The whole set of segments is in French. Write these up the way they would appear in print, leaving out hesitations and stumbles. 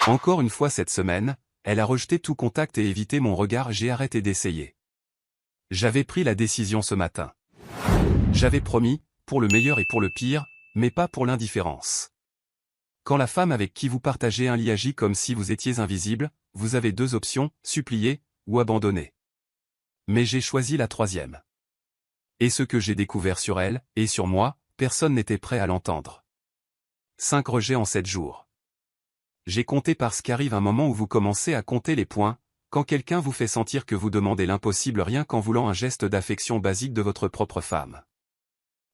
Encore une fois cette semaine, elle a rejeté tout contact et évité mon regard. J'ai arrêté d'essayer. J'avais pris la décision ce matin. J'avais promis, pour le meilleur et pour le pire, mais pas pour l'indifférence. Quand la femme avec qui vous partagez un lit agit comme si vous étiez invisible, vous avez deux options, supplier ou abandonner. Mais j'ai choisi la troisième. Et ce que j'ai découvert sur elle, et sur moi, personne n'était prêt à l'entendre. 5 rejets en 7 jours. J'ai compté parce qu'arrive un moment où vous commencez à compter les points, quand quelqu'un vous fait sentir que vous demandez l'impossible rien qu'en voulant un geste d'affection basique de votre propre femme.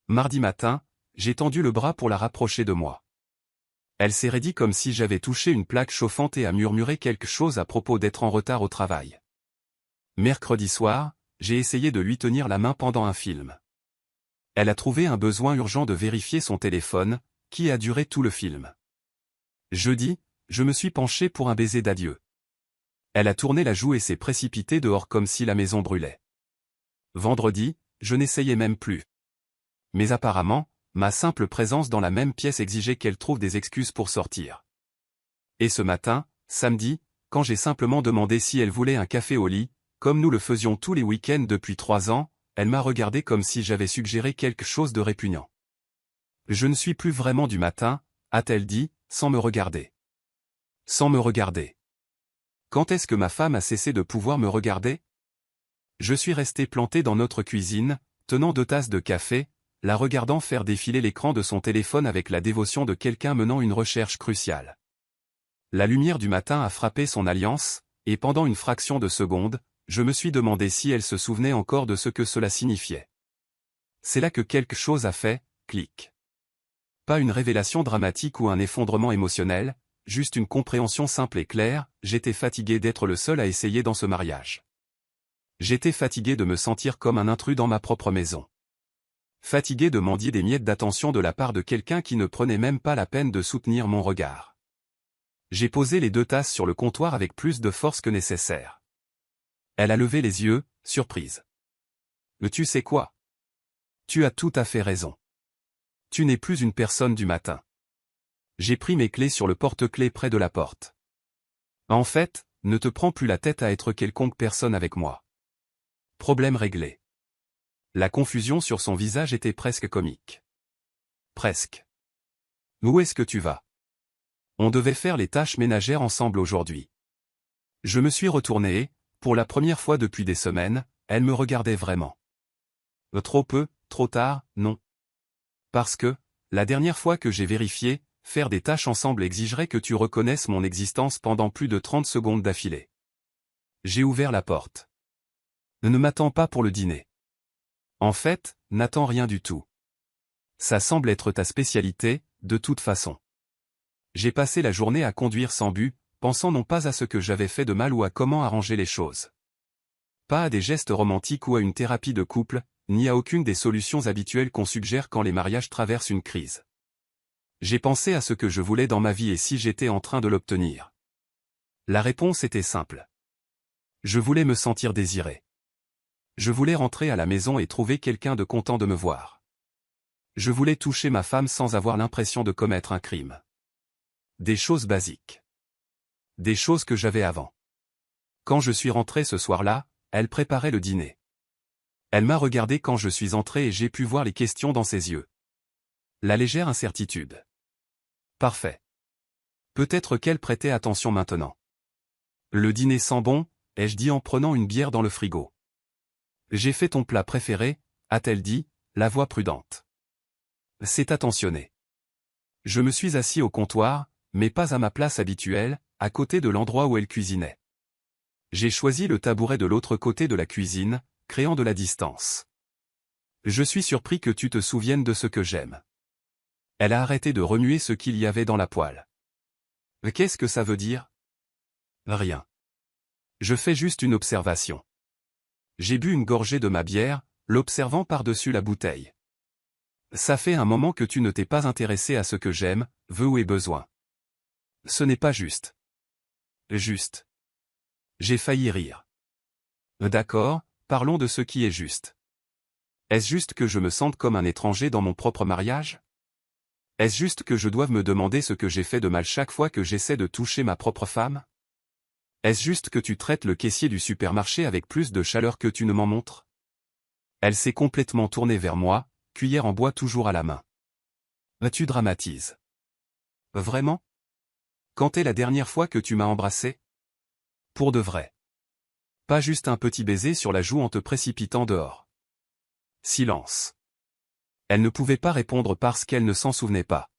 Mardi matin, j'ai tendu le bras pour la rapprocher de moi. Elle s'est raidie comme si j'avais touché une plaque chauffante et a murmuré quelque chose à propos d'être en retard au travail. Mercredi soir, j'ai essayé de lui tenir la main pendant un film. Elle a trouvé un besoin urgent de vérifier son téléphone, qui a duré tout le film. Jeudi, je me suis penché pour un baiser d'adieu. Elle a tourné la joue et s'est précipitée dehors comme si la maison brûlait. Vendredi, je n'essayais même plus. Mais apparemment, ma simple présence dans la même pièce exigeait qu'elle trouve des excuses pour sortir. Et ce matin, samedi, quand j'ai simplement demandé si elle voulait un café au lit, comme nous le faisions tous les week-ends depuis 3 ans, elle m'a regardé comme si j'avais suggéré quelque chose de répugnant. Je ne suis plus vraiment du matin, a-t-elle dit, sans me regarder. Sans me regarder. Quand est-ce que ma femme a cessé de pouvoir me regarder? Je suis resté planté dans notre cuisine, tenant 2 tasses de café, la regardant faire défiler l'écran de son téléphone avec la dévotion de quelqu'un menant une recherche cruciale. La lumière du matin a frappé son alliance, et pendant une fraction de seconde, je me suis demandé si elle se souvenait encore de ce que cela signifiait. C'est là que quelque chose a fait, clic. Pas une révélation dramatique ou un effondrement émotionnel, juste une compréhension simple et claire, j'étais fatigué d'être le seul à essayer dans ce mariage. J'étais fatigué de me sentir comme un intrus dans ma propre maison. Fatigué de mendier des miettes d'attention de la part de quelqu'un qui ne prenait même pas la peine de soutenir mon regard. J'ai posé les 2 tasses sur le comptoir avec plus de force que nécessaire. Elle a levé les yeux, surprise. Mais tu sais quoi? Tu as tout à fait raison. Tu n'es plus une personne du matin. J'ai pris mes clés sur le porte-clés près de la porte. En fait, ne te prends plus la tête à être quelconque personne avec moi. Problème réglé. La confusion sur son visage était presque comique. Presque. Où est-ce que tu vas? On devait faire les tâches ménagères ensemble aujourd'hui. Je me suis retourné et, pour la première fois depuis des semaines, elle me regardait vraiment. Trop peu, trop tard, non. Parce que, la dernière fois que j'ai vérifié, faire des tâches ensemble exigerait que tu reconnaisses mon existence pendant plus de 30 secondes d'affilée. J'ai ouvert la porte. Ne m'attends pas pour le dîner. En fait, n'attends rien du tout. Ça semble être ta spécialité, de toute façon. J'ai passé la journée à conduire sans but, pensant non pas à ce que j'avais fait de mal ou à comment arranger les choses. Pas à des gestes romantiques ou à une thérapie de couple, ni à aucune des solutions habituelles qu'on suggère quand les mariages traversent une crise. J'ai pensé à ce que je voulais dans ma vie et si j'étais en train de l'obtenir. La réponse était simple. Je voulais me sentir désiré. Je voulais rentrer à la maison et trouver quelqu'un de content de me voir. Je voulais toucher ma femme sans avoir l'impression de commettre un crime. Des choses basiques. Des choses que j'avais avant. Quand je suis rentré ce soir-là, elle préparait le dîner. Elle m'a regardé quand je suis entré et j'ai pu voir les questions dans ses yeux. La légère incertitude. Parfait. Peut-être qu'elle prêtait attention maintenant. Le dîner sent bon, ai-je dit en prenant une bière dans le frigo. J'ai fait ton plat préféré, a-t-elle dit, la voix prudente. C'est attentionné. Je me suis assis au comptoir, mais pas à ma place habituelle, à côté de l'endroit où elle cuisinait. J'ai choisi le tabouret de l'autre côté de la cuisine, créant de la distance. Je suis surpris que tu te souviennes de ce que j'aime. Elle a arrêté de remuer ce qu'il y avait dans la poêle. Qu'est-ce que ça veut dire? Rien. Je fais juste une observation. J'ai bu une gorgée de ma bière, l'observant par-dessus la bouteille. Ça fait un moment que tu ne t'es pas intéressé à ce que j'aime, veux ou ai besoin. Ce n'est pas juste. Juste. J'ai failli rire. D'accord, parlons de ce qui est juste. Est-ce juste que je me sente comme un étranger dans mon propre mariage? Est-ce juste que je doive me demander ce que j'ai fait de mal chaque fois que j'essaie de toucher ma propre femme? Est-ce juste que tu traites le caissier du supermarché avec plus de chaleur que tu ne m'en montres? Elle s'est complètement tournée vers moi, cuillère en bois toujours à la main. Tu dramatises. Vraiment? Quand est la dernière fois que tu m'as embrassé? Pour de vrai. Pas juste un petit baiser sur la joue en te précipitant dehors. Silence. Elle ne pouvait pas répondre parce qu'elle ne s'en souvenait pas.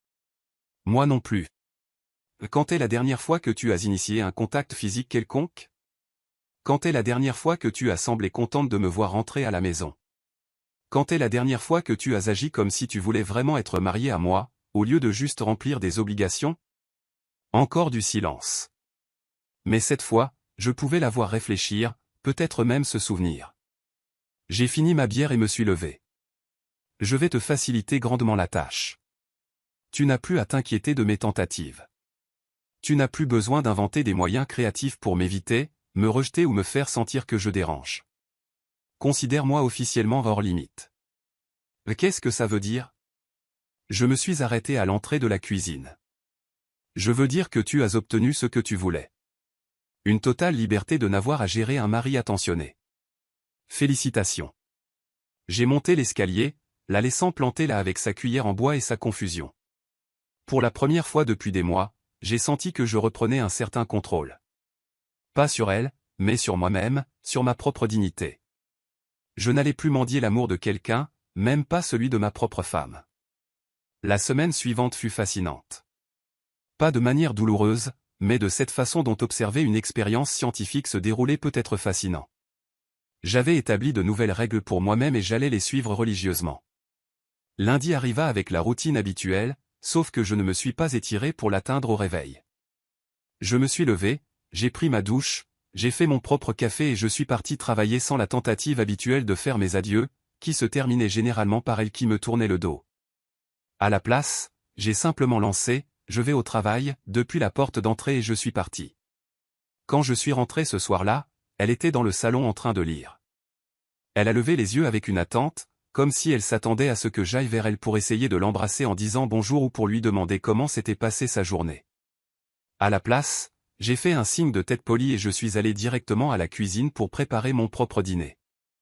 Moi non plus. Quand est la dernière fois que tu as initié un contact physique quelconque? Quand est la dernière fois que tu as semblé contente de me voir rentrer à la maison? Quand est la dernière fois que tu as agi comme si tu voulais vraiment être mariée à moi, au lieu de juste remplir des obligations? Encore du silence. Mais cette fois, je pouvais la voir réfléchir, peut-être même se souvenir. J'ai fini ma bière et me suis levé. Je vais te faciliter grandement la tâche. Tu n'as plus à t'inquiéter de mes tentatives. Tu n'as plus besoin d'inventer des moyens créatifs pour m'éviter, me rejeter ou me faire sentir que je dérange. Considère-moi officiellement hors limite. Qu'est-ce que ça veut dire? Je me suis arrêté à l'entrée de la cuisine. Je veux dire que tu as obtenu ce que tu voulais. Une totale liberté de n'avoir à gérer un mari attentionné. Félicitations. J'ai monté l'escalier, la laissant planter là avec sa cuillère en bois et sa confusion. Pour la première fois depuis des mois, j'ai senti que je reprenais un certain contrôle. Pas sur elle, mais sur moi-même, sur ma propre dignité. Je n'allais plus mendier l'amour de quelqu'un, même pas celui de ma propre femme. La semaine suivante fut fascinante. Pas de manière douloureuse, mais de cette façon dont observer une expérience scientifique se déroulait peut être fascinant. J'avais établi de nouvelles règles pour moi-même et j'allais les suivre religieusement. Lundi arriva avec la routine habituelle, sauf que je ne me suis pas étiré pour l'atteindre au réveil. Je me suis levé, j'ai pris ma douche, j'ai fait mon propre café et je suis parti travailler sans la tentative habituelle de faire mes adieux, qui se terminaient généralement par elle qui me tournait le dos. À la place, j'ai simplement lancé « Je vais au travail » depuis la porte d'entrée et je suis parti. Quand je suis rentré ce soir-là, elle était dans le salon en train de lire. Elle a levé les yeux avec une attente, comme si elle s'attendait à ce que j'aille vers elle pour essayer de l'embrasser en disant bonjour ou pour lui demander comment s'était passée sa journée. À la place, j'ai fait un signe de tête polie et je suis allé directement à la cuisine pour préparer mon propre dîner.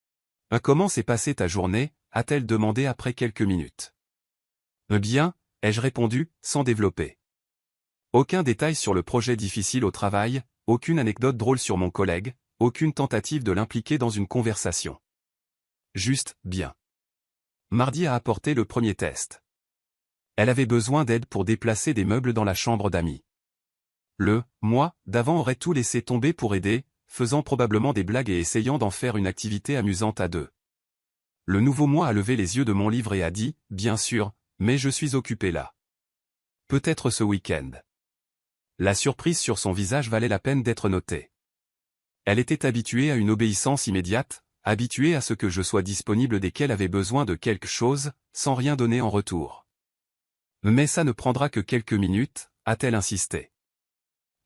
« Comment s'est passée ta journée ?» a-t-elle demandé après quelques minutes. « Bien », ai-je répondu, sans développer. Aucun détail sur le projet difficile au travail, aucune anecdote drôle sur mon collègue, aucune tentative de l'impliquer dans une conversation. Juste, bien. Mardi a apporté le premier test. Elle avait besoin d'aide pour déplacer des meubles dans la chambre d'amis. Le « moi » d'avant aurait tout laissé tomber pour aider, faisant probablement des blagues et essayant d'en faire une activité amusante à deux. Le nouveau moi a levé les yeux de mon livre et a dit « Bien sûr, mais je suis occupé là. Peut-être ce week-end. » La surprise sur son visage valait la peine d'être notée. Elle était habituée à une obéissance immédiate, habituée à ce que je sois disponible dès qu'elle avait besoin de quelque chose, sans rien donner en retour. « Mais ça ne prendra que quelques minutes », a-t-elle insisté.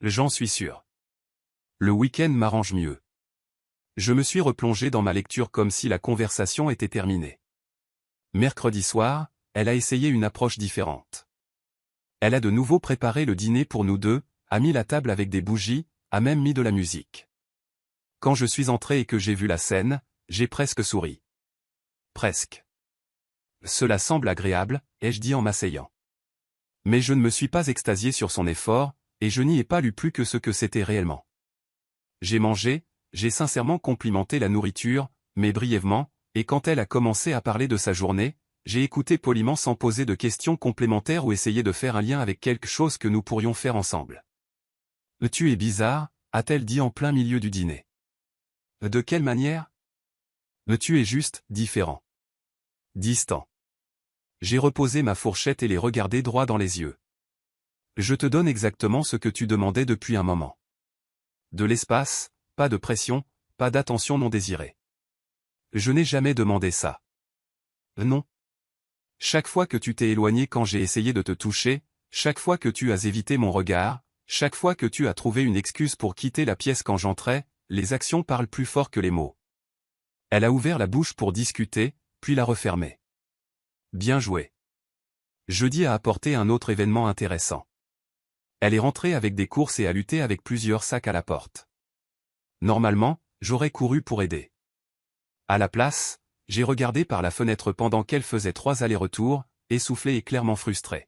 J'en suis sûr. Le week-end m'arrange mieux. Je me suis replongé dans ma lecture comme si la conversation était terminée. Mercredi soir, elle a essayé une approche différente. Elle a de nouveau préparé le dîner pour nous deux, a mis la table avec des bougies, a même mis de la musique. Quand je suis entré et que j'ai vu la scène, j'ai presque souri. Presque. Cela semble agréable, ai-je dit en m'asseyant. Mais je ne me suis pas extasié sur son effort, et je n'y ai pas lu plus que ce que c'était réellement. J'ai mangé, j'ai sincèrement complimenté la nourriture, mais brièvement, et quand elle a commencé à parler de sa journée, j'ai écouté poliment sans poser de questions complémentaires ou essayer de faire un lien avec quelque chose que nous pourrions faire ensemble. « Tu es bizarre », a-t-elle dit en plein milieu du dîner. « De quelle manière ?»« Tu es juste différent. Distant. » J'ai reposé ma fourchette et les regardé droit dans les yeux. « Je te donne exactement ce que tu demandais depuis un moment. De l'espace, pas de pression, pas d'attention non désirée. Je n'ai jamais demandé ça. Non. Chaque fois que tu t'es éloigné quand j'ai essayé de te toucher, chaque fois que tu as évité mon regard, chaque fois que tu as trouvé une excuse pour quitter la pièce quand j'entrais, les actions parlent plus fort que les mots. » Elle a ouvert la bouche pour discuter, puis l'a refermée. Bien joué. Jeudi a apporté un autre événement intéressant. Elle est rentrée avec des courses et a lutté avec plusieurs sacs à la porte. Normalement, j'aurais couru pour aider. À la place, j'ai regardé par la fenêtre pendant qu'elle faisait 3 allers-retours, essoufflée et clairement frustrée.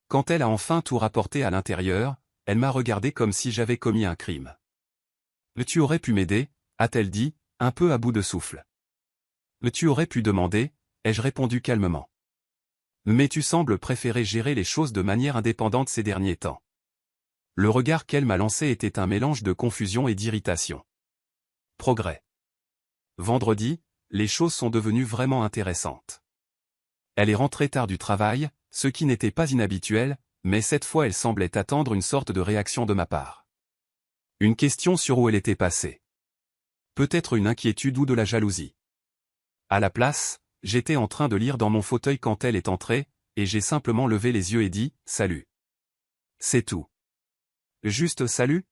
Quand elle a enfin tout rapporté à l'intérieur, elle m'a regardé comme si j'avais commis un crime. « Tu aurais pu m'aider » a-t-elle dit, un peu à bout de souffle. « Tu aurais pu demander » ai-je répondu calmement. « Mais tu sembles préférer gérer les choses de manière indépendante ces derniers temps. » Le regard qu'elle m'a lancé était un mélange de confusion et d'irritation. Progrès. Vendredi, les choses sont devenues vraiment intéressantes. Elle est rentrée tard du travail, ce qui n'était pas inhabituel, mais cette fois elle semblait attendre une sorte de réaction de ma part. Une question sur où elle était passée. Peut-être une inquiétude ou de la jalousie. À la place, j'étais en train de lire dans mon fauteuil quand elle est entrée, et j'ai simplement levé les yeux et dit « Salut ». C'est tout. Juste salut?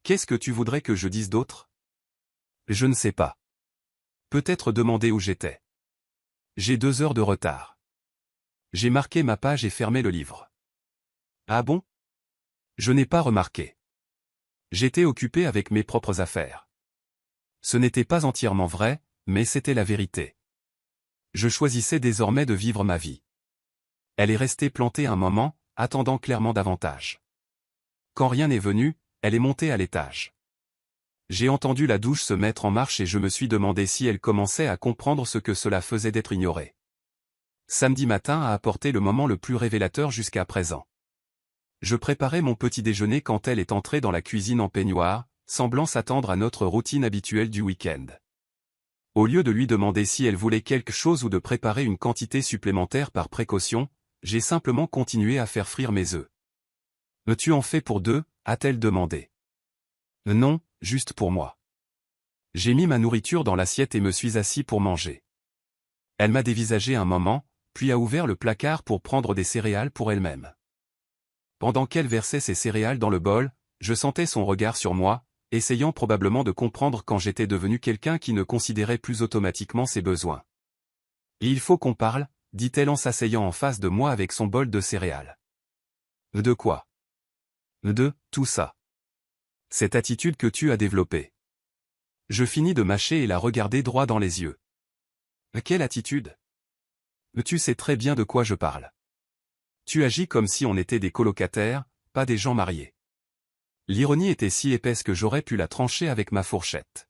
Qu'est-ce que tu voudrais que je dise d'autre? Je ne sais pas. Peut-être demander où j'étais. J'ai 2 heures de retard. J'ai marqué ma page et fermé le livre. Ah bon? Je n'ai pas remarqué. J'étais occupé avec mes propres affaires. Ce n'était pas entièrement vrai, mais c'était la vérité. Je choisissais désormais de vivre ma vie. Elle est restée plantée un moment, attendant clairement davantage. Quand rien n'est venu, elle est montée à l'étage. J'ai entendu la douche se mettre en marche et je me suis demandé si elle commençait à comprendre ce que cela faisait d'être ignorée. Samedi matin a apporté le moment le plus révélateur jusqu'à présent. Je préparais mon petit déjeuner quand elle est entrée dans la cuisine en peignoir, semblant s'attendre à notre routine habituelle du week-end. Au lieu de lui demander si elle voulait quelque chose ou de préparer une quantité supplémentaire par précaution, j'ai simplement continué à faire frire mes œufs. « Tu en fais pour 2 » a-t-elle demandé. « Non, juste pour moi. » J'ai mis ma nourriture dans l'assiette et me suis assis pour manger. Elle m'a dévisagé un moment, puis a ouvert le placard pour prendre des céréales pour elle-même. Pendant qu'elle versait ses céréales dans le bol, je sentais son regard sur moi, essayant probablement de comprendre quand j'étais devenu quelqu'un qui ne considérait plus automatiquement ses besoins. « Il faut qu'on parle » dit-elle en s'asseyant en face de moi avec son bol de céréales. « De quoi ? » ? « De tout ça. Cette attitude que tu as développée. » Je finis de mâcher et la regarder droit dans les yeux. « Quelle attitude ? » ? « Tu sais très bien de quoi je parle. Tu agis comme si on était des colocataires, pas des gens mariés. » L'ironie était si épaisse que j'aurais pu la trancher avec ma fourchette.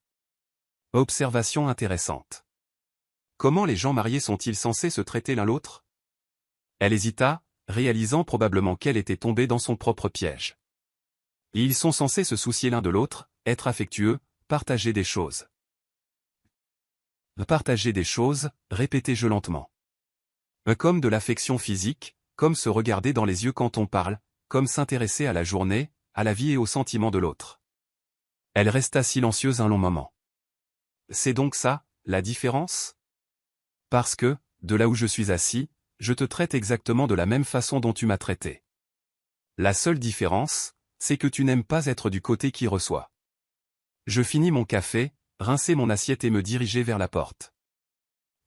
Observation intéressante. Comment les gens mariés sont-ils censés se traiter l'un l'autre? Elle hésita, réalisant probablement qu'elle était tombée dans son propre piège. Ils sont censés se soucier l'un de l'autre, être affectueux, partager des choses. Partager des choses, répétai-je lentement. Comme de l'affection physique, comme se regarder dans les yeux quand on parle, comme s'intéresser à la journée, à la vie et aux sentiments de l'autre. Elle resta silencieuse un long moment. C'est donc ça, la différence? Parce que, de là où je suis assis, je te traite exactement de la même façon dont tu m'as traité. La seule différence, c'est que tu n'aimes pas être du côté qui reçoit. Je finis mon café, rinçai mon assiette et me dirigeai vers la porte.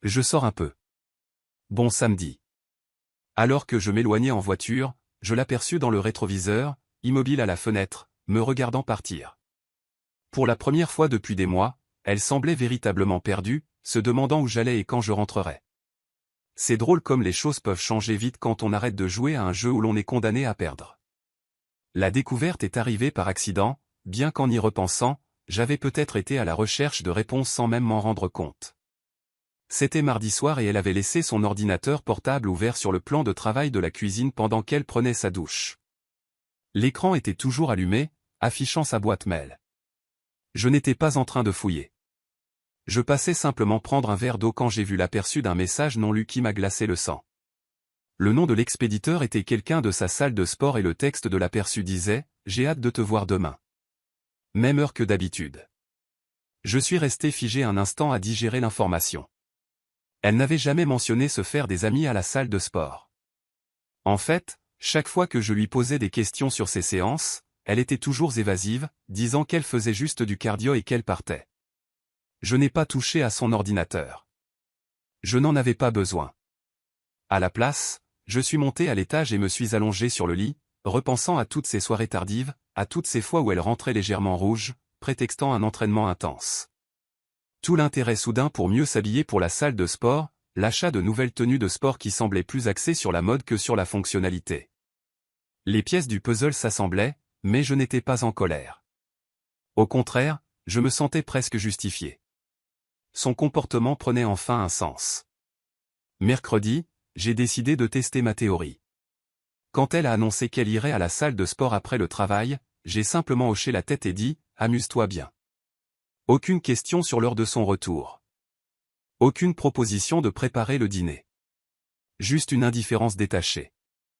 Je sors un peu. Bon samedi. Alors que je m'éloignais en voiture, je l'aperçus dans le rétroviseur, immobile à la fenêtre, me regardant partir. Pour la première fois depuis des mois, elle semblait véritablement perdue, se demandant où j'allais et quand je rentrerais. C'est drôle comme les choses peuvent changer vite quand on arrête de jouer à un jeu où l'on est condamné à perdre. La découverte est arrivée par accident, bien qu'en y repensant, j'avais peut-être été à la recherche de réponses sans même m'en rendre compte. C'était mardi soir et elle avait laissé son ordinateur portable ouvert sur le plan de travail de la cuisine pendant qu'elle prenait sa douche. L'écran était toujours allumé, affichant sa boîte mail. Je n'étais pas en train de fouiller. Je passais simplement prendre un verre d'eau quand j'ai vu l'aperçu d'un message non lu qui m'a glacé le sang. Le nom de l'expéditeur était quelqu'un de sa salle de sport et le texte de l'aperçu disait « J'ai hâte de te voir demain. » Même heure que d'habitude. Je suis resté figé un instant à digérer l'information. Elle n'avait jamais mentionné se faire des amis à la salle de sport. En fait, chaque fois que je lui posais des questions sur ses séances, elle était toujours évasive, disant qu'elle faisait juste du cardio et qu'elle partait. Je n'ai pas touché à son ordinateur. Je n'en avais pas besoin. À la place, je suis monté à l'étage et me suis allongé sur le lit, repensant à toutes ces soirées tardives, à toutes ces fois où elle rentrait légèrement rouge, prétextant un entraînement intense. Tout l'intérêt soudain pour mieux s'habiller pour la salle de sport, l'achat de nouvelles tenues de sport qui semblaient plus axées sur la mode que sur la fonctionnalité. Les pièces du puzzle s'assemblaient, mais je n'étais pas en colère. Au contraire, je me sentais presque justifié. Son comportement prenait enfin un sens. Mercredi, j'ai décidé de tester ma théorie. Quand elle a annoncé qu'elle irait à la salle de sport après le travail, j'ai simplement hoché la tête et dit « Amuse-toi bien ». Aucune question sur l'heure de son retour. Aucune proposition de préparer le dîner. Juste une indifférence détachée.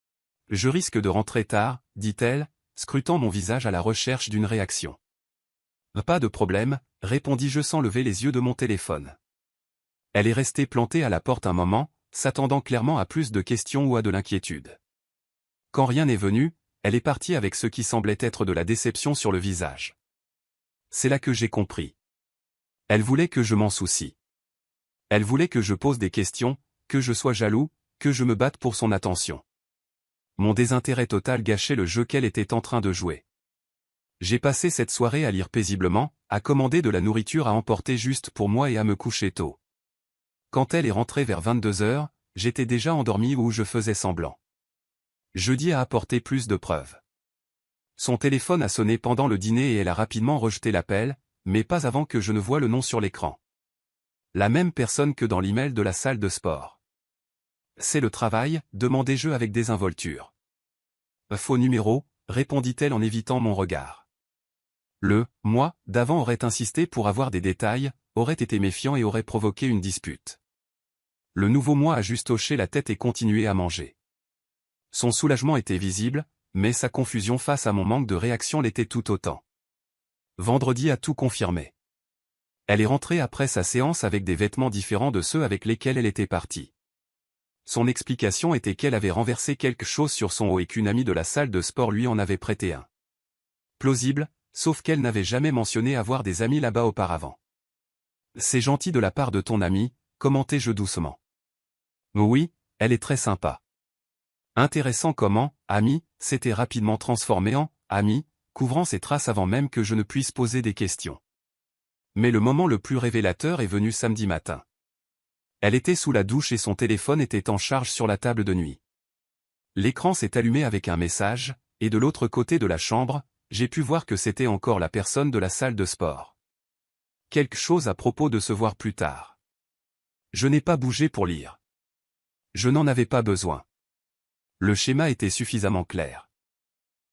« Je risque de rentrer tard », dit-elle, scrutant mon visage à la recherche d'une réaction. « Pas de problème », répondis-je sans lever les yeux de mon téléphone. Elle est restée plantée à la porte un moment, s'attendant clairement à plus de questions ou à de l'inquiétude. Quand rien n'est venu, elle est partie avec ce qui semblait être de la déception sur le visage. C'est là que j'ai compris. Elle voulait que je m'en soucie. Elle voulait que je pose des questions, que je sois jaloux, que je me batte pour son attention. Mon désintérêt total gâchait le jeu qu'elle était en train de jouer. J'ai passé cette soirée à lire paisiblement, à commander de la nourriture à emporter juste pour moi et à me coucher tôt. Quand elle est rentrée vers 22h, j'étais déjà endormi ou je faisais semblant. Jeudi a apporté plus de preuves. Son téléphone a sonné pendant le dîner et elle a rapidement rejeté l'appel, mais pas avant que je ne voie le nom sur l'écran. La même personne que dans l'email de la salle de sport. C'est le travail, demandai-je avec désinvolture. Faux numéro, répondit-elle en évitant mon regard. Moi, d'avant aurait insisté pour avoir des détails, aurait été méfiant et aurait provoqué une dispute. Le nouveau moi a juste hoché la tête et continué à manger. Son soulagement était visible, mais sa confusion face à mon manque de réaction l'était tout autant. Vendredi a tout confirmé. Elle est rentrée après sa séance avec des vêtements différents de ceux avec lesquels elle était partie. Son explication était qu'elle avait renversé quelque chose sur son haut et qu'une amie de la salle de sport lui en avait prêté un. Plausible, sauf qu'elle n'avait jamais mentionné avoir des amis là-bas auparavant. C'est gentil de la part de ton amie, commentai-je doucement. Oui, elle est très sympa. Intéressant comment, ami, s'était rapidement transformé en ami, couvrant ses traces avant même que je ne puisse poser des questions. Mais le moment le plus révélateur est venu samedi matin. Elle était sous la douche et son téléphone était en charge sur la table de nuit. L'écran s'est allumé avec un message, et de l'autre côté de la chambre, j'ai pu voir que c'était encore la personne de la salle de sport. Quelque chose à propos de se voir plus tard. Je n'ai pas bougé pour lire. Je n'en avais pas besoin. Le schéma était suffisamment clair.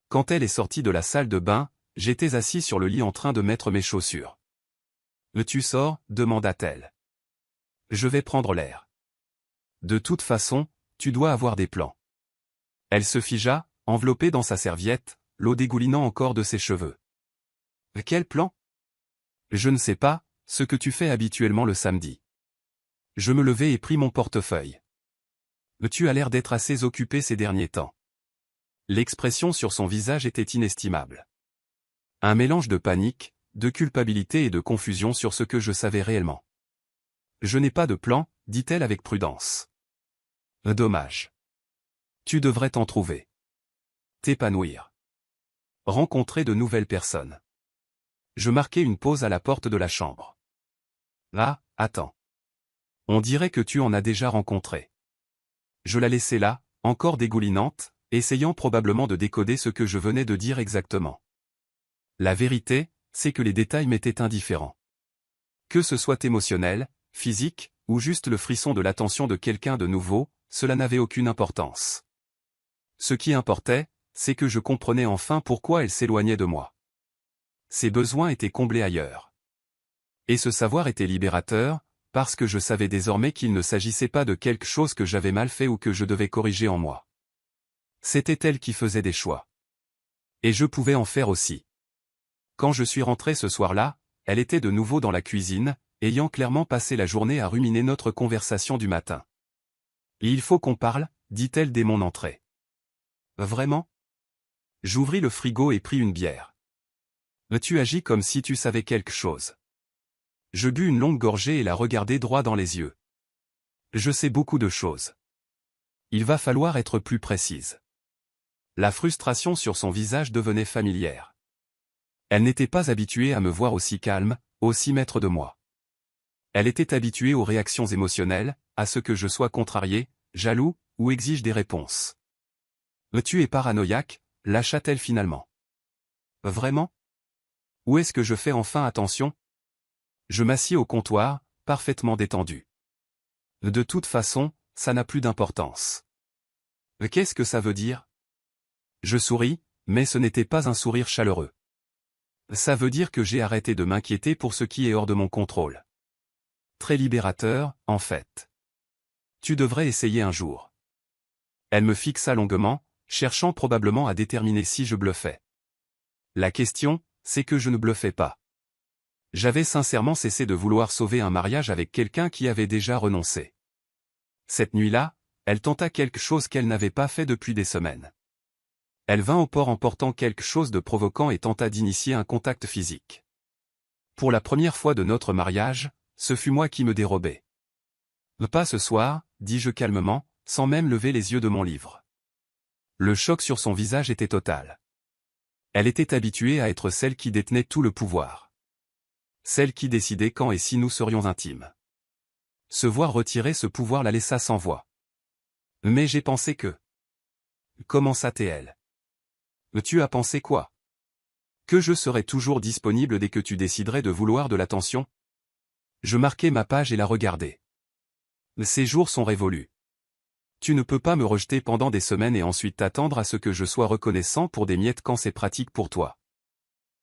Quand elle est sortie de la salle de bain, j'étais assis sur le lit en train de mettre mes chaussures. « Tu sors » demanda-t-elle. « Je vais prendre l'air. »« De toute façon, tu dois avoir des plans. » Elle se figea, enveloppée dans sa serviette, l'eau dégoulinant encore de ses cheveux. « Quel plan ?»« Je ne sais pas, ce que tu fais habituellement le samedi. » Je me levai et pris mon portefeuille. « Tu as l'air d'être assez occupé ces derniers temps. » L'expression sur son visage était inestimable. Un mélange de panique, de culpabilité et de confusion sur ce que je savais réellement. « Je n'ai pas de plan, » dit-elle avec prudence. « Dommage. Tu devrais t'en trouver. T'épanouir. Rencontrer de nouvelles personnes. » Je marquai une pause à la porte de la chambre. « Ah, attends. On dirait que tu en as déjà rencontré. » Je la laissai là, encore dégoulinante, essayant probablement de décoder ce que je venais de dire exactement. La vérité, c'est que les détails m'étaient indifférents. Que ce soit émotionnel, physique, ou juste le frisson de l'attention de quelqu'un de nouveau, cela n'avait aucune importance. Ce qui importait, c'est que je comprenais enfin pourquoi elle s'éloignait de moi. Ses besoins étaient comblés ailleurs. Et ce savoir était libérateur, parce que je savais désormais qu'il ne s'agissait pas de quelque chose que j'avais mal fait ou que je devais corriger en moi. C'était elle qui faisait des choix. Et je pouvais en faire aussi. Quand je suis rentré ce soir-là, elle était de nouveau dans la cuisine, ayant clairement passé la journée à ruminer notre conversation du matin. « Il faut qu'on parle » dit-elle dès mon entrée. « Vraiment ?» J'ouvris le frigo et pris une bière. « Tu agis comme si tu savais quelque chose. » Je bus une longue gorgée et la regardai droit dans les yeux. « Je sais beaucoup de choses. Il va falloir être plus précise. La frustration sur son visage devenait familière. Elle n'était pas habituée à me voir aussi calme, aussi maître de moi. Elle était habituée aux réactions émotionnelles, à ce que je sois contrarié, jaloux, ou exige des réponses. Tu es paranoïaque, lâcha-t-elle finalement. Vraiment? Où est-ce que je fais enfin attention? Je m'assis au comptoir, parfaitement détendu. De toute façon, ça n'a plus d'importance. Qu'est-ce que ça veut dire? Je souris, mais ce n'était pas un sourire chaleureux. Ça veut dire que j'ai arrêté de m'inquiéter pour ce qui est hors de mon contrôle. Très libérateur, en fait. Tu devrais essayer un jour. Elle me fixa longuement, cherchant probablement à déterminer si je bluffais. La question, c'est que je ne bluffais pas. J'avais sincèrement cessé de vouloir sauver un mariage avec quelqu'un qui avait déjà renoncé. Cette nuit-là, elle tenta quelque chose qu'elle n'avait pas fait depuis des semaines. Elle vint au port en portant quelque chose de provoquant et tenta d'initier un contact physique. Pour la première fois de notre mariage, ce fut moi qui me dérobais. Pas ce soir, dis-je calmement, sans même lever les yeux de mon livre. Le choc sur son visage était total. Elle était habituée à être celle qui détenait tout le pouvoir. Celle qui décidait quand et si nous serions intimes. Se voir retirer ce pouvoir la laissa sans voix. Mais j'ai pensé que... Commença-t-elle. Tu as pensé quoi? Que je serais toujours disponible dès que tu déciderais de vouloir de l'attention? Je marquai ma page et la regardai. Ces jours sont révolus. Tu ne peux pas me rejeter pendant des semaines et ensuite t'attendre à ce que je sois reconnaissant pour des miettes quand c'est pratique pour toi.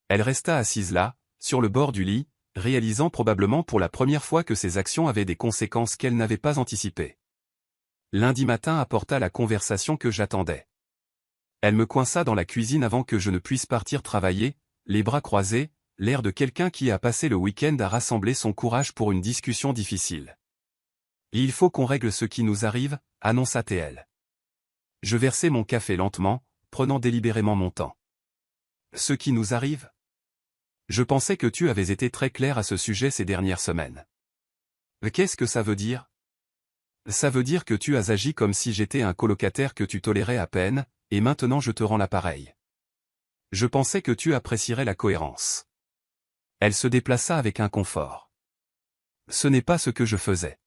Elle resta assise là, sur le bord du lit, réalisant probablement pour la première fois que ses actions avaient des conséquences qu'elle n'avait pas anticipées. Lundi matin apporta la conversation que j'attendais. Elle me coinça dans la cuisine avant que je ne puisse partir travailler, les bras croisés, l'air de quelqu'un qui a passé le week-end à rassembler son courage pour une discussion difficile. « Il faut qu'on règle ce qui nous arrive », annonça-t-elle. Je versai mon café lentement, prenant délibérément mon temps. « Ce qui nous arrive ?» Je pensais que tu avais été très clair à ce sujet ces dernières semaines. Qu'est-ce que ça veut dire? Ça veut dire que tu as agi comme si j'étais un colocataire que tu tolérais à peine, et maintenant je te rends l'appareil. Je pensais que tu apprécierais la cohérence. Elle se déplaça avec inconfort. Ce n'est pas ce que je faisais.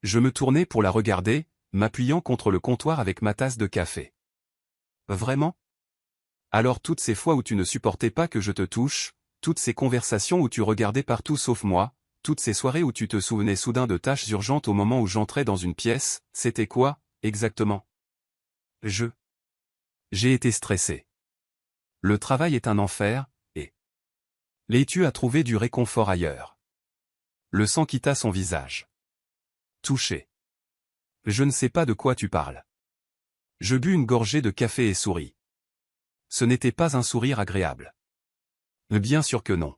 Je me tournai pour la regarder, m'appuyant contre le comptoir avec ma tasse de café. Vraiment? Alors toutes ces fois où tu ne supportais pas que je te touche, toutes ces conversations où tu regardais partout sauf moi, toutes ces soirées où tu te souvenais soudain de tâches urgentes au moment où j'entrais dans une pièce, c'était quoi, exactement? J'ai été stressé. Le travail est un enfer, et... Tu as trouvé du réconfort ailleurs. Le sang quitta son visage. Touché. Je ne sais pas de quoi tu parles. Je bus une gorgée de café et souris. Ce n'était pas un sourire agréable. Bien sûr que non.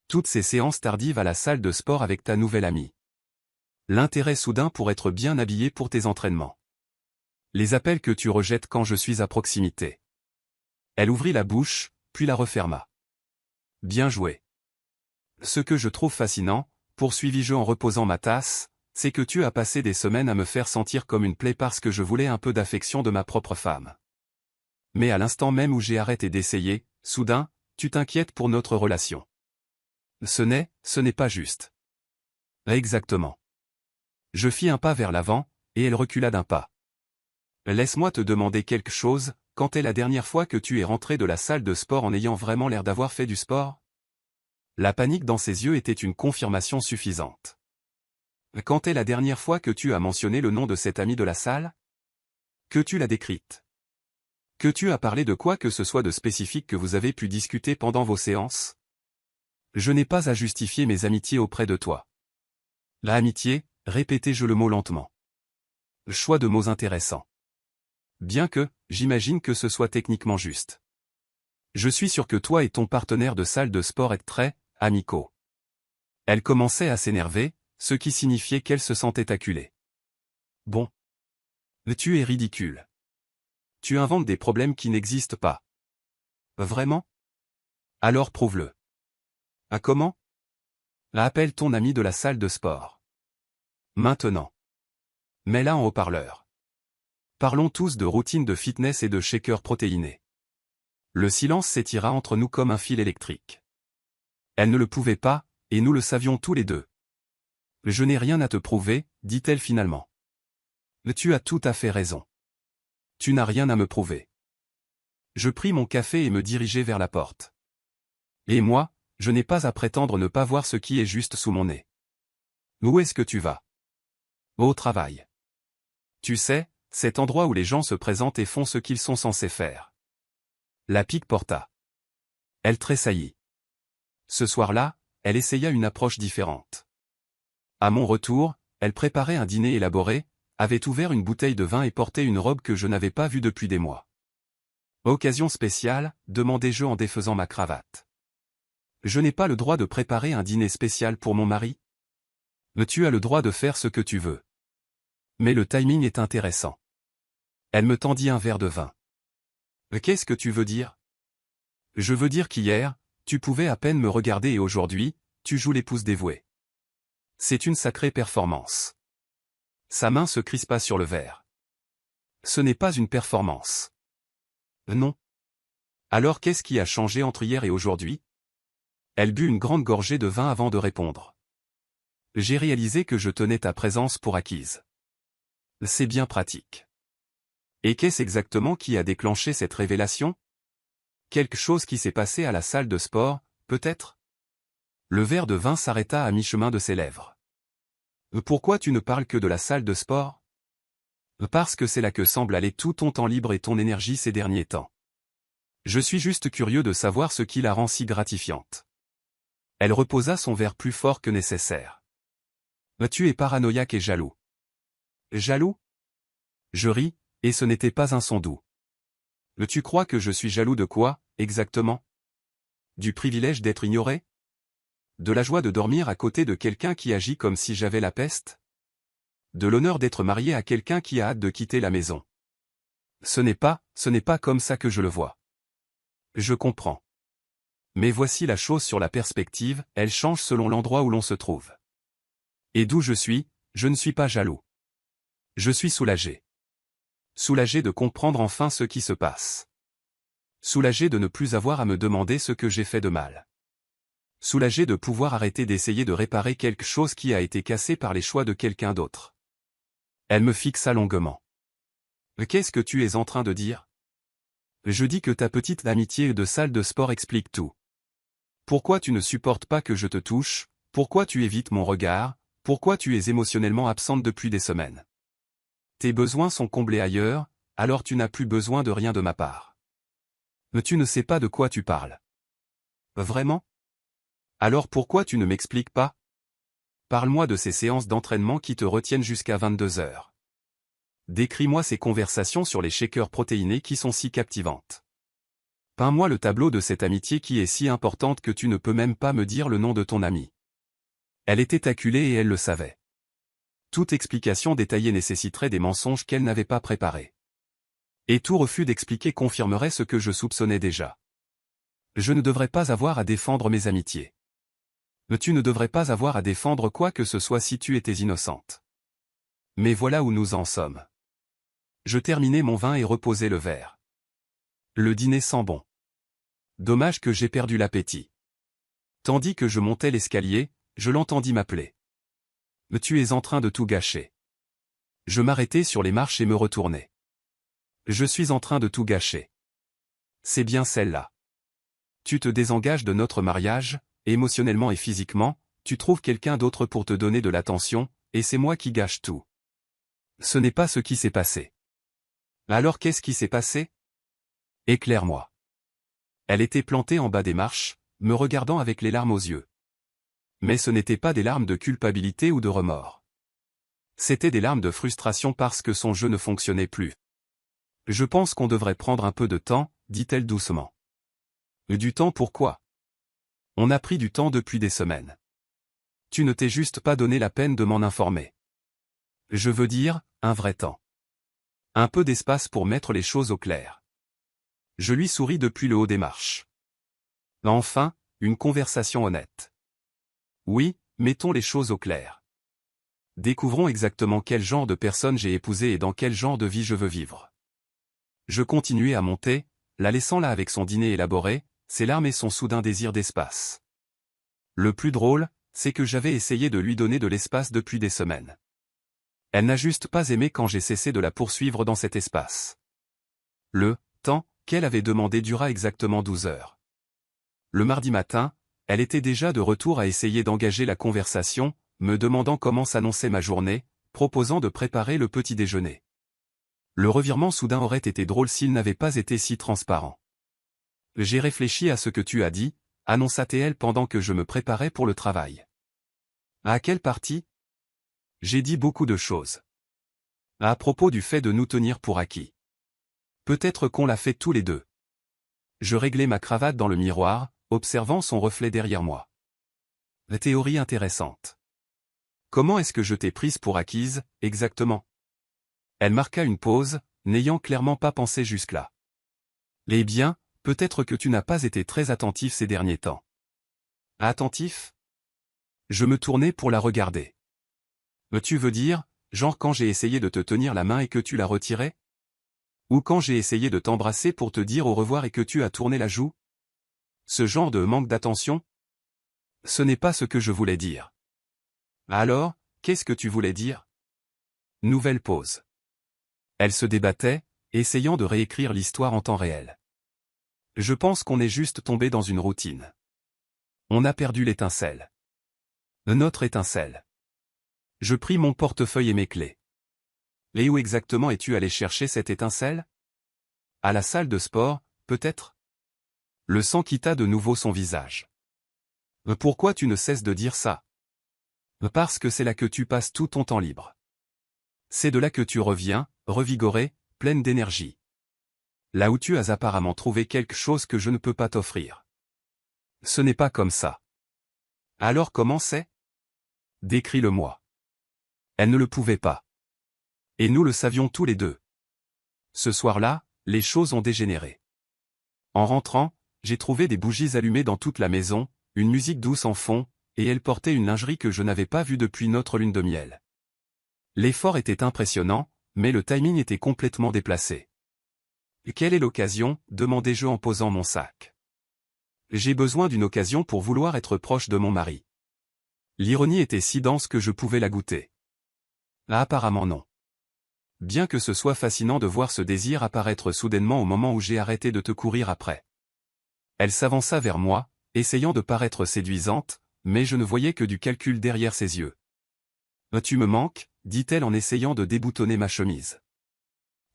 Toutes ces séances tardives à la salle de sport avec ta nouvelle amie. L'intérêt soudain pour être bien habillé pour tes entraînements. Les appels que tu rejettes quand je suis à proximité. Elle ouvrit la bouche, puis la referma. Bien joué. Ce que je trouve fascinant, poursuivis-je en reposant ma tasse, c'est que tu as passé des semaines à me faire sentir comme une plaie parce que je voulais un peu d'affection de ma propre femme. Mais à l'instant même où j'ai arrêté d'essayer, soudain, tu t'inquiètes pour notre relation. Ce n'est pas juste. Exactement. Je fis un pas vers l'avant, et elle recula d'un pas. Laisse-moi te demander quelque chose, quand est la dernière fois que tu es rentré de la salle de sport en ayant vraiment l'air d'avoir fait du sport? La panique dans ses yeux était une confirmation suffisante. Quand est la dernière fois que tu as mentionné le nom de cette amie de la salle? Que tu l'as décrite? Que tu as parlé de quoi que ce soit de spécifique que vous avez pu discuter pendant vos séances? Je n'ai pas à justifier mes amitiés auprès de toi. La amitié, répétai-je le mot lentement. Choix de mots intéressant. Bien que, j'imagine que ce soit techniquement juste. Je suis sûr que toi et ton partenaire de salle de sport êtes très, amicaux. Elle commençait à s'énerver, ce qui signifiait qu'elle se sentait acculée. Bon. Tu es ridicule. Tu inventes des problèmes qui n'existent pas. Vraiment? Alors prouve-le. Ah comment? Appelle ton ami de la salle de sport. Maintenant. Mets-la en haut-parleur. Parlons tous de routine de fitness et de shakers protéinés. Le silence s'étira entre nous comme un fil électrique. Elle ne le pouvait pas, et nous le savions tous les deux. Je n'ai rien à te prouver, dit-elle finalement. Tu as tout à fait raison. Tu n'as rien à me prouver. Je pris mon café et me dirigeai vers la porte. Et moi, je n'ai pas à prétendre ne pas voir ce qui est juste sous mon nez. Où est-ce que tu vas? Au travail. Tu sais, cet endroit où les gens se présentent et font ce qu'ils sont censés faire. La pique porta. Elle tressaillit. Ce soir-là, elle essaya une approche différente. À mon retour, elle préparait un dîner élaboré, avait ouvert une bouteille de vin et portait une robe que je n'avais pas vue depuis des mois. Occasion spéciale, demandai-je en défaisant ma cravate. Je n'ai pas le droit de préparer un dîner spécial pour mon mari? Tu as le droit de faire ce que tu veux. Mais le timing est intéressant. Elle me tendit un verre de vin. Qu'est-ce que tu veux dire? Je veux dire qu'hier, tu pouvais à peine me regarder et aujourd'hui, tu joues l'épouse dévouée. C'est une sacrée performance. Sa main se crispa sur le verre. Ce n'est pas une performance. Non. Alors qu'est-ce qui a changé entre hier et aujourd'hui? Elle but une grande gorgée de vin avant de répondre. J'ai réalisé que je tenais ta présence pour acquise. C'est bien pratique. Et qu'est-ce exactement qui a déclenché cette révélation? Quelque chose qui s'est passé à la salle de sport, peut-être? Le verre de vin s'arrêta à mi-chemin de ses lèvres. Pourquoi tu ne parles que de la salle de sport? Parce que c'est là que semble aller tout ton temps libre et ton énergie ces derniers temps. Je suis juste curieux de savoir ce qui la rend si gratifiante. Elle reposa son verre plus fort que nécessaire. Tu es paranoïaque et jaloux. Jaloux? Je ris, et ce n'était pas un son doux. Tu crois que je suis jaloux de quoi, exactement? Du privilège d'être ignoré? De la joie de dormir à côté de quelqu'un qui agit comme si j'avais la peste? De l'honneur d'être marié à quelqu'un qui a hâte de quitter la maison? Ce n'est pas comme ça que je le vois. Je comprends. Mais voici la chose sur la perspective, elle change selon l'endroit où l'on se trouve. Et d'où je ne suis pas jaloux. Je suis soulagé. Soulagé de comprendre enfin ce qui se passe. Soulagé de ne plus avoir à me demander ce que j'ai fait de mal. Soulagé de pouvoir arrêter d'essayer de réparer quelque chose qui a été cassé par les choix de quelqu'un d'autre. Elle me fixa longuement. Qu'est-ce que tu es en train de dire? Je dis que ta petite amitié de salle de sport explique tout. Pourquoi tu ne supportes pas que je te touche? Pourquoi tu évites mon regard? Pourquoi tu es émotionnellement absente depuis des semaines? Tes besoins sont comblés ailleurs, alors tu n'as plus besoin de rien de ma part. Mais tu ne sais pas de quoi tu parles. Vraiment? Alors pourquoi tu ne m'expliques pas? Parle-moi de ces séances d'entraînement qui te retiennent jusqu'à 22 heures. Décris-moi ces conversations sur les shakers protéinés qui sont si captivantes. Peins-moi le tableau de cette amitié qui est si importante que tu ne peux même pas me dire le nom de ton ami. Elle était acculée et elle le savait. Toute explication détaillée nécessiterait des mensonges qu'elle n'avait pas préparés. Et tout refus d'expliquer confirmerait ce que je soupçonnais déjà. Je ne devrais pas avoir à défendre mes amitiés. Mais tu ne devrais pas avoir à défendre quoi que ce soit si tu étais innocente. Mais voilà où nous en sommes. Je terminai mon vin et reposai le verre. Le dîner sent bon. Dommage que j'ai perdu l'appétit. Tandis que je montais l'escalier, je l'entendis m'appeler. Mais tu es en train de tout gâcher. Je m'arrêtai sur les marches et me retournai. Je suis en train de tout gâcher. C'est bien celle-là. Tu te désengages de notre mariage, émotionnellement et physiquement, tu trouves quelqu'un d'autre pour te donner de l'attention, et c'est moi qui gâche tout. Ce n'est pas ce qui s'est passé. Alors qu'est-ce qui s'est passé? Éclaire-moi. Elle était plantée en bas des marches, me regardant avec les larmes aux yeux. Mais ce n'étaient pas des larmes de culpabilité ou de remords. C'étaient des larmes de frustration parce que son jeu ne fonctionnait plus. Je pense qu'on devrait prendre un peu de temps, dit-elle doucement. Du temps pourquoi? On a pris du temps depuis des semaines. Tu ne t'es juste pas donné la peine de m'en informer. Je veux dire, un vrai temps. Un peu d'espace pour mettre les choses au clair. Je lui souris depuis le haut des marches. Enfin, une conversation honnête. Oui, mettons les choses au clair. découvrons exactement quel genre de personne j'ai épousé et dans quel genre de vie je veux vivre. Je continuai à monter, la laissant là avec son dîner élaboré, ses larmes et son soudain désir d'espace. Le plus drôle, c'est que j'avais essayé de lui donner de l'espace depuis des semaines. Elle n'a juste pas aimé quand j'ai cessé de la poursuivre dans cet espace. Le temps qu'elle avait demandé dura exactement 12 heures. Le mardi matin, elle était déjà de retour à essayer d'engager la conversation, me demandant comment s'annonçait ma journée, proposant de préparer le petit déjeuner. Le revirement soudain aurait été drôle s'il n'avait pas été si transparent. J'ai réfléchi à ce que tu as dit, annonça-t-elle pendant que je me préparais pour le travail. À quelle partie? J'ai dit beaucoup de choses. À propos du fait de nous tenir pour acquis. Peut-être qu'on l'a fait tous les deux. Je réglai ma cravate dans le miroir, observant son reflet derrière moi. Théorie intéressante. Comment est-ce que je t'ai prise pour acquise, exactement? Elle marqua une pause, n'ayant clairement pas pensé jusque-là. Eh bien, peut-être que tu n'as pas été très attentif ces derniers temps. Attentif? Je me tournai pour la regarder. Tu veux dire, genre quand j'ai essayé de te tenir la main et que tu l'as retirée? Ou quand j'ai essayé de t'embrasser pour te dire au revoir et que tu as tourné la joue? Ce genre de manque d'attention? Ce n'est pas ce que je voulais dire. Alors, qu'est-ce que tu voulais dire? Nouvelle pause. Elle se débattait, essayant de réécrire l'histoire en temps réel. Je pense qu'on est juste tombé dans une routine. On a perdu l'étincelle. Notre étincelle. Je pris mon portefeuille et mes clés. Et où exactement es-tu allé chercher cette étincelle? À la salle de sport, peut-être? Le sang quitta de nouveau son visage. Pourquoi tu ne cesses de dire ça? Parce que c'est là que tu passes tout ton temps libre. C'est de là que tu reviens, revigorée, pleine d'énergie. Là où tu as apparemment trouvé quelque chose que je ne peux pas t'offrir. Ce n'est pas comme ça. Alors comment c'est? Décris-le-moi. Elle ne le pouvait pas. Et nous le savions tous les deux. Ce soir-là, les choses ont dégénéré. En rentrant, j'ai trouvé des bougies allumées dans toute la maison, une musique douce en fond, et elle portait une lingerie que je n'avais pas vue depuis notre lune de miel. L'effort était impressionnant, mais le timing était complètement déplacé. Quelle est l'occasion? Demandai-je en posant mon sac. J'ai besoin d'une occasion pour vouloir être proche de mon mari. L'ironie était si dense que je pouvais la goûter. Apparemment non. Bien que ce soit fascinant de voir ce désir apparaître soudainement au moment où j'ai arrêté de te courir après. Elle s'avança vers moi, essayant de paraître séduisante, mais je ne voyais que du calcul derrière ses yeux. « Tu me manques » dit-elle en essayant de déboutonner ma chemise.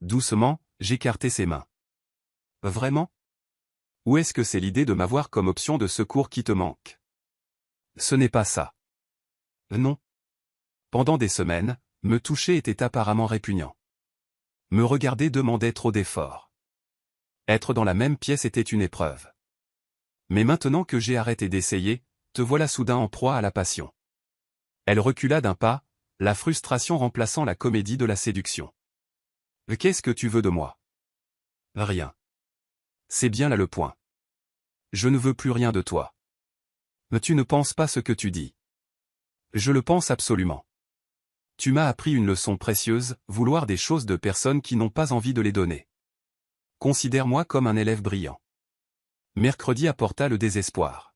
Doucement, j'écartai ses mains. « Vraiment? Ou est-ce que c'est l'idée de m'avoir comme option de secours qui te manque? Ce n'est pas ça. Non. Pendant des semaines, me toucher était apparemment répugnant. Me regarder demandait trop d'efforts. Être dans la même pièce était une épreuve. Mais maintenant que j'ai arrêté d'essayer, te voilà soudain en proie à la passion. Elle recula d'un pas, la frustration remplaçant la comédie de la séduction. Qu'est-ce que tu veux de moi? Rien. C'est bien là le point. Je ne veux plus rien de toi. Mais tu ne penses pas ce que tu dis. Je le pense absolument. Tu m'as appris une leçon précieuse, vouloir des choses de personnes qui n'ont pas envie de les donner. Considère-moi comme un élève brillant. Mercredi apporta le désespoir.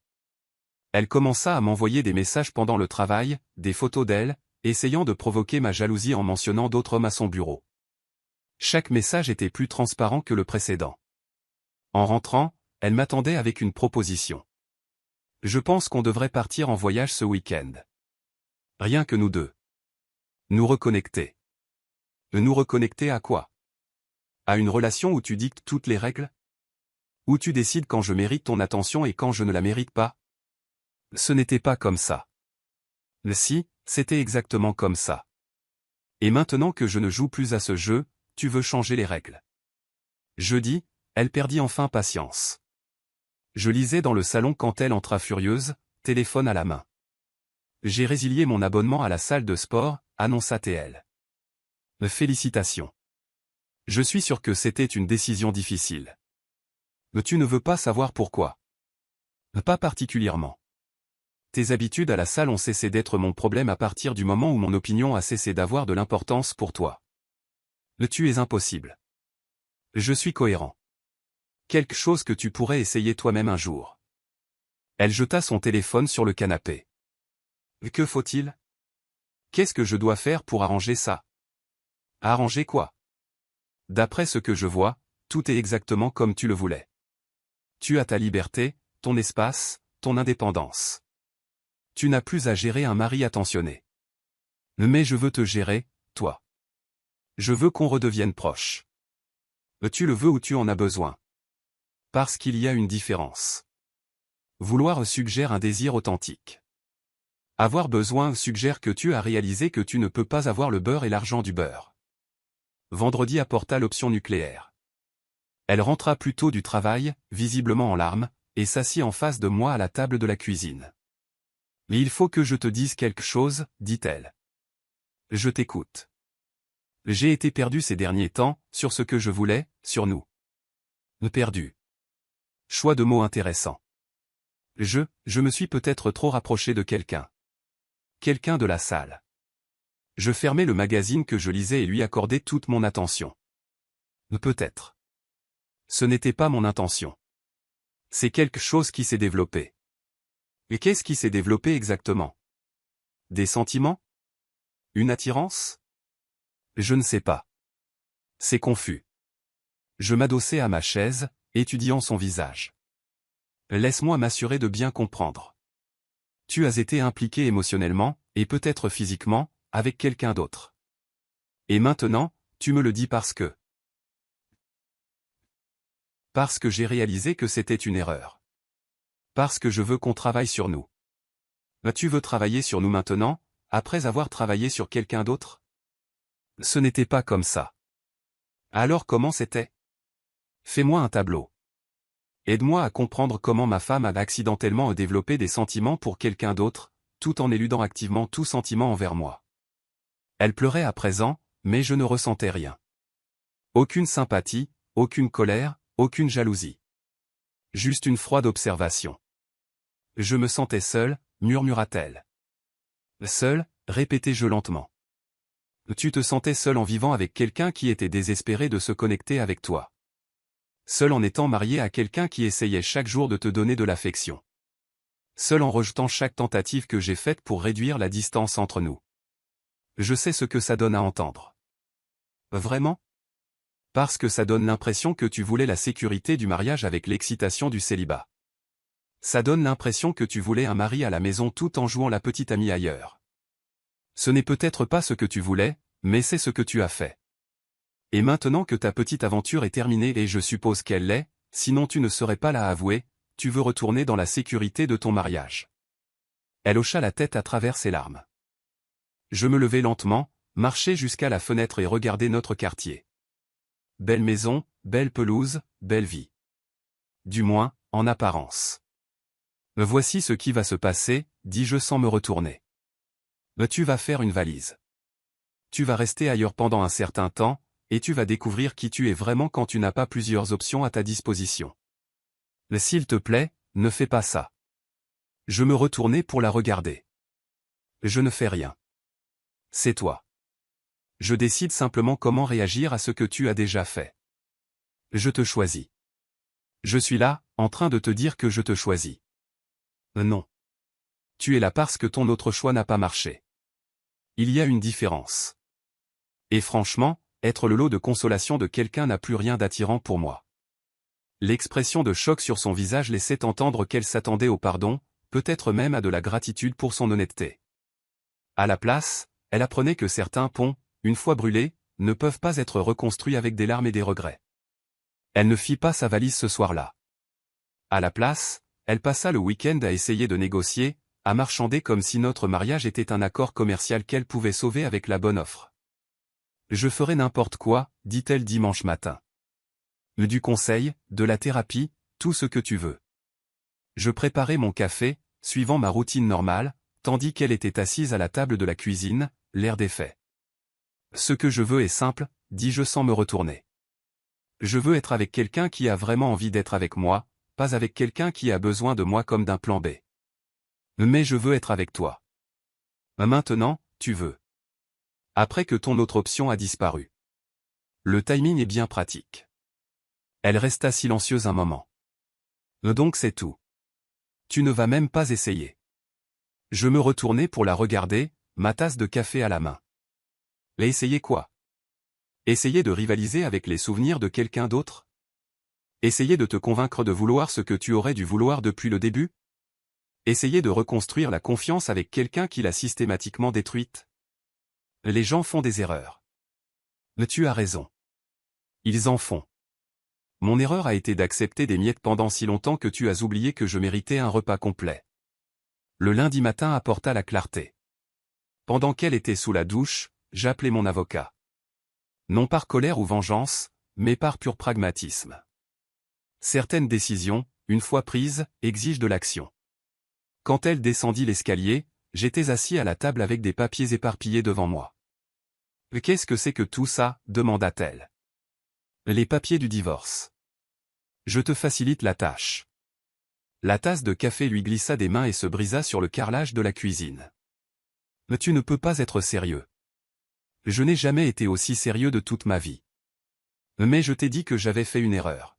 Elle commença à m'envoyer des messages pendant le travail, des photos d'elle, essayant de provoquer ma jalousie en mentionnant d'autres hommes à son bureau. Chaque message était plus transparent que le précédent. En rentrant, elle m'attendait avec une proposition. Je pense qu'on devrait partir en voyage ce week-end. Rien que nous deux. Nous reconnecter. Nous reconnecter à quoi? À une relation où tu dictes toutes les règles? Où tu décides quand je mérite ton attention et quand je ne la mérite pas? Ce n'était pas comme ça. Si, c'était exactement comme ça. Et maintenant que je ne joue plus à ce jeu, tu veux changer les règles. Jeudi, elle perdit enfin patience. Je lisais dans le salon quand elle entra furieuse, téléphone à la main. J'ai résilié mon abonnement à la salle de sport, annonça-t-elle. Félicitations. Je suis sûr que c'était une décision difficile. Mais tu ne veux pas savoir pourquoi. Pas particulièrement. Tes habitudes à la salle ont cessé d'être mon problème à partir du moment où mon opinion a cessé d'avoir de l'importance pour toi. Tu es impossible. Je suis cohérent. Quelque chose que tu pourrais essayer toi-même un jour. Elle jeta son téléphone sur le canapé. Que faut-il? Qu'est-ce que je dois faire pour arranger ça? Arranger quoi? D'après ce que je vois, tout est exactement comme tu le voulais. Tu as ta liberté, ton espace, ton indépendance. Tu n'as plus à gérer un mari attentionné. Mais je veux te gérer, toi. Je veux qu'on redevienne proche. Tu le veux ou tu en as besoin? Parce qu'il y a une différence. Vouloir suggère un désir authentique. Avoir besoin suggère que tu as réalisé que tu ne peux pas avoir le beurre et l'argent du beurre. Vendredi apporta l'option nucléaire. Elle rentra plus tôt du travail, visiblement en larmes, et s'assit en face de moi à la table de la cuisine. « Mais il faut que je te dise quelque chose, dit-elle. Je t'écoute. J'ai été perdu ces derniers temps, sur ce que je voulais, sur nous. Perdu. Choix de mots intéressant. Je me suis peut-être trop rapproché de quelqu'un. Quelqu'un de la salle. Je fermais le magazine que je lisais et lui accordais toute mon attention. Peut-être. Ce n'était pas mon intention. C'est quelque chose qui s'est développé. Et qu'est-ce qui s'est développé exactement? Des sentiments? Une attirance? Je ne sais pas. C'est confus. Je m'adossai à ma chaise, étudiant son visage. Laisse-moi m'assurer de bien comprendre. Tu as été impliqué émotionnellement, et peut-être physiquement, avec quelqu'un d'autre. Et maintenant, tu me le dis parce que j'ai réalisé que c'était une erreur. Parce que je veux qu'on travaille sur nous. Tu veux travailler sur nous maintenant, après avoir travaillé sur quelqu'un d'autre? Ce n'était pas comme ça. Alors comment c'était? Fais-moi un tableau. Aide-moi à comprendre comment ma femme a accidentellement développé des sentiments pour quelqu'un d'autre, tout en éludant activement tout sentiment envers moi. Elle pleurait à présent, mais je ne ressentais rien. Aucune sympathie, aucune colère, aucune jalousie. Juste une froide observation. Je me sentais seul, murmura-t-elle. Seul, répétai-je lentement. Tu te sentais seul en vivant avec quelqu'un qui était désespéré de se connecter avec toi. Seul en étant marié à quelqu'un qui essayait chaque jour de te donner de l'affection. Seul en rejetant chaque tentative que j'ai faite pour réduire la distance entre nous. Je sais ce que ça donne à entendre. Vraiment? Parce que ça donne l'impression que tu voulais la sécurité du mariage avec l'excitation du célibat. Ça donne l'impression que tu voulais un mari à la maison tout en jouant la petite amie ailleurs. Ce n'est peut-être pas ce que tu voulais, mais c'est ce que tu as fait. Et maintenant que ta petite aventure est terminée et je suppose qu'elle l'est, sinon tu ne serais pas là à avouer, tu veux retourner dans la sécurité de ton mariage. Elle hocha la tête à travers ses larmes. Je me levai lentement, marchai jusqu'à la fenêtre et regardai notre quartier. Belle maison, belle pelouse, belle vie. Du moins, en apparence. Voici ce qui va se passer, dis-je sans me retourner. Tu vas faire une valise. Tu vas rester ailleurs pendant un certain temps, et tu vas découvrir qui tu es vraiment quand tu n'as pas plusieurs options à ta disposition. S'il te plaît, ne fais pas ça. Je me retournai pour la regarder. Je ne fais rien. C'est toi. Je décide simplement comment réagir à ce que tu as déjà fait. Je te choisis. Je suis là, en train de te dire que je te choisis. Non. Tu es là parce que ton autre choix n'a pas marché. Il y a une différence. Et franchement, être le lot de consolation de quelqu'un n'a plus rien d'attirant pour moi. L'expression de choc sur son visage laissait entendre qu'elle s'attendait au pardon, peut-être même à de la gratitude pour son honnêteté. À la place, elle apprenait que certains ponts, une fois brûlés, ne peuvent pas être reconstruits avec des larmes et des regrets. Elle ne fit pas sa valise ce soir-là. À la place, elle passa le week-end à essayer de négocier, à marchander comme si notre mariage était un accord commercial qu'elle pouvait sauver avec la bonne offre. Je ferai n'importe quoi, dit-elle dimanche matin. Du conseil, de la thérapie, tout ce que tu veux. Je préparai mon café, suivant ma routine normale, tandis qu'elle était assise à la table de la cuisine, l'air défait. Ce que je veux est simple, dis-je sans me retourner. Je veux être avec quelqu'un qui a vraiment envie d'être avec moi, pas avec quelqu'un qui a besoin de moi comme d'un plan B. Mais je veux être avec toi. Maintenant, tu veux. Après que ton autre option a disparu. Le timing est bien pratique. Elle resta silencieuse un moment. Donc c'est tout. Tu ne vas même pas essayer. Je me retournai pour la regarder, ma tasse de café à la main. Et essayer quoi? Essayer de rivaliser avec les souvenirs de quelqu'un d'autre? Essayer de te convaincre de vouloir ce que tu aurais dû vouloir depuis le début? Essayer de reconstruire la confiance avec quelqu'un qui l'a systématiquement détruite? Les gens font des erreurs. Mais tu as raison. Ils en font. Mon erreur a été d'accepter des miettes pendant si longtemps que tu as oublié que je méritais un repas complet. Le lundi matin apporta la clarté. Pendant qu'elle était sous la douche, j'appelai mon avocat. Non par colère ou vengeance, mais par pur pragmatisme. Certaines décisions, une fois prises, exigent de l'action. Quand elle descendit l'escalier, j'étais assis à la table avec des papiers éparpillés devant moi. « Qu'est-ce que c'est que tout ça ?» demanda-t-elle. « Les papiers du divorce. Je te facilite la tâche. » La tasse de café lui glissa des mains et se brisa sur le carrelage de la cuisine. « Mais tu ne peux pas être sérieux. Je n'ai jamais été aussi sérieux de toute ma vie. Mais je t'ai dit que j'avais fait une erreur.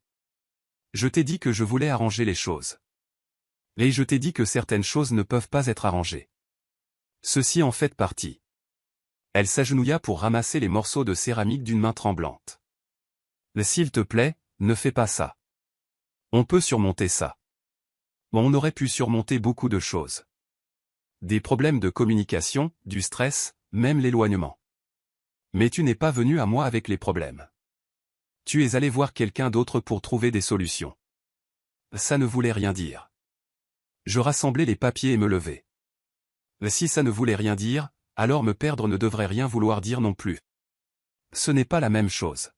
Je t'ai dit que je voulais arranger les choses. Et je t'ai dit que certaines choses ne peuvent pas être arrangées. Ceci en fait partie. » Elle s'agenouilla pour ramasser les morceaux de céramique d'une main tremblante. « S'il te plaît, ne fais pas ça. On peut surmonter ça. On aurait pu surmonter beaucoup de choses. Des problèmes de communication, du stress, même l'éloignement. Mais tu n'es pas venu à moi avec les problèmes. Tu es allé voir quelqu'un d'autre pour trouver des solutions. » Ça ne voulait rien dire. Je rassemblai les papiers et me levai. Si ça ne voulait rien dire, alors me perdre ne devrait rien vouloir dire non plus. Ce n'est pas la même chose.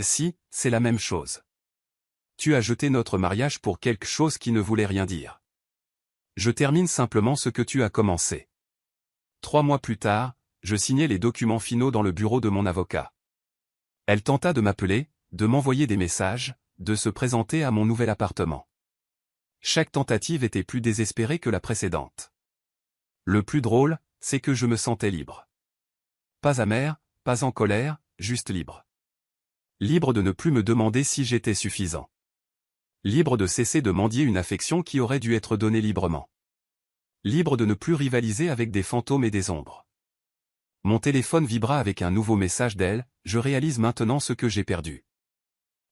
Si, c'est la même chose. Tu as jeté notre mariage pour quelque chose qui ne voulait rien dire. Je termine simplement ce que tu as commencé. 3 mois plus tard, je signai les documents finaux dans le bureau de mon avocat. Elle tenta de m'appeler, de m'envoyer des messages, de se présenter à mon nouvel appartement. Chaque tentative était plus désespérée que la précédente. Le plus drôle, c'est que je me sentais libre. Pas amer, pas en colère, juste libre. Libre de ne plus me demander si j'étais suffisant. Libre de cesser de mendier une affection qui aurait dû être donnée librement. Libre de ne plus rivaliser avec des fantômes et des ombres. Mon téléphone vibra avec un nouveau message d'elle, je réalise maintenant ce que j'ai perdu.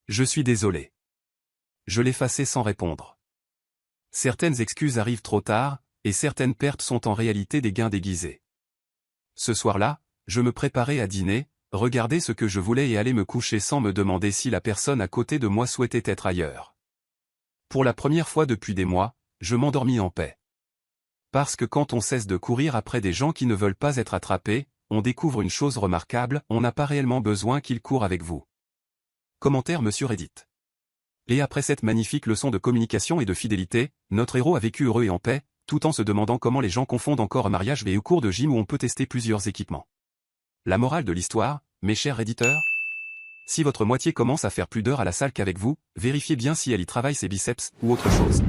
Je suis désolé. Je l'effaçai sans répondre. Certaines excuses arrivent trop tard, et certaines pertes sont en réalité des gains déguisés. Ce soir-là, je me préparais à dîner, regarder ce que je voulais et aller me coucher sans me demander si la personne à côté de moi souhaitait être ailleurs. Pour la première fois depuis des mois, je m'endormis en paix. Parce que quand on cesse de courir après des gens qui ne veulent pas être attrapés, on découvre une chose remarquable, on n'a pas réellement besoin qu'ils courent avec vous. Commentaire Monsieur Reddit. Et après cette magnifique leçon de communication et de fidélité, notre héros a vécu heureux et en paix, tout en se demandant comment les gens confondent encore un mariage et au cours de gym où on peut tester plusieurs équipements. La morale de l'histoire, mes chers éditeurs? Si votre moitié commence à faire plus d'heures à la salle qu'avec vous, vérifiez bien si elle y travaille ses biceps ou autre chose.